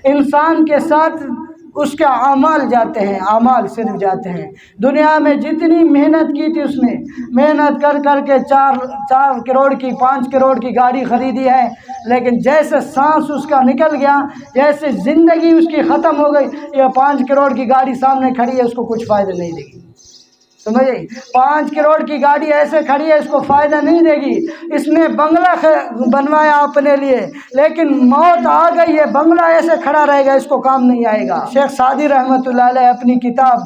انسان کے ساتھ اس کے اعمال جاتے ہیں، اعمال صرف جاتے ہیں۔ دنیا میں جتنی محنت کی تھی اس نے، محنت کر کر کے 4 کروڑ کی 5 کروڑ کی گاڑی خریدی ہے، لیکن جیسے سانس اس کا نکل گیا، جیسے زندگی اس کی ختم ہو گئی، یہ 5 کروڑ کی گاڑی سامنے کھڑی ہے، اس کو کچھ فائدہ نہیں دے گی۔ سمجھے؟ 5 کروڑ کی گاڑی ایسے کھڑی ہے، اس کو فائدہ نہیں دے گی۔ اس نے بنگلہ بنوایا اپنے لیے، لیکن موت آ گئی ہے، بنگلہ ایسے کھڑا رہے گا، اس کو کام نہیں آئے گا۔ شیخ سعدی رحمۃ اللہ علیہ اپنی کتاب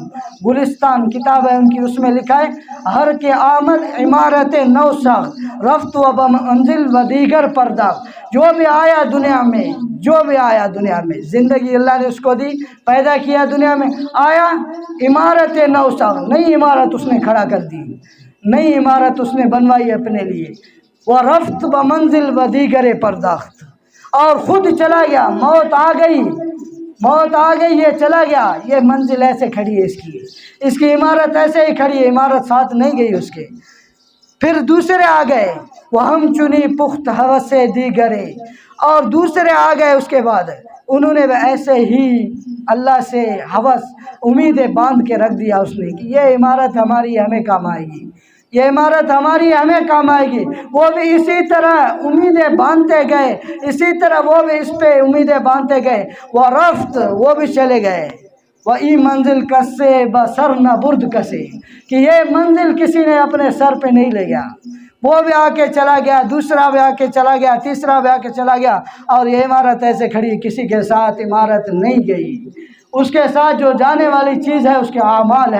گلستان کتاب ہے ان کی، اس میں لکھا ہے ہر کے آمد عمارت نو ساخت، رفت و بمنزل و دیگر پرداخت۔ جو بھی آیا دنیا میں، جو بھی آیا دنیا میں، زندگی اللہ نے اس کو دی، پیدا کیا دنیا میں، آیا عمارت نو ساخت، نئی عمارت اس نے کھڑا کر دی، نئی عمارت اس نے بنوائی اپنے لیے، وہ رفت بمنزل و دیگر پرداخت، اور خود چلا گیا، موت آ گئی، موت آ گئی، یہ چلا گیا، یہ منزل ایسے کھڑی ہے اس کی عمارت ایسے ہی کھڑی ہے، عمارت ساتھ نہیں گئی اس کے۔ پھر دوسرے آ گئے، وہ ہم چنی پخت ہوس دیگرے، اور دوسرے آ گئے اس کے بعد، انہوں نے ایسے ہی اللہ سے ہوس امیدیں باندھ کے رکھ دیا اس نے کہ یہ عمارت ہماری ہمیں کام آئے گی، یہ عمارت ہماری ہمیں کام آئے گی۔ وہ بھی اسی طرح امیدیں باندھتے گئے، اسی طرح وہ بھی اس پہ امیدیں باندھتے گئے، وہ رفت، وہ بھی چلے گئے، وہ ای منزل کسے بسر نہ برد کسے، کہ یہ منزل کسی نے اپنے سر پہ نہیں لے گیا، وہ بھی آ کے چلا گیا، دوسرا بھی آ کے چلا گیا، تیسرا بھی آ کے چلا گیا، اور یہ عمارت ایسے کھڑی، کسی کے ساتھ عمارت نہیں گئی۔ اس کے ساتھ جو جانے والی چیز ہے اس کے اعمال ہے۔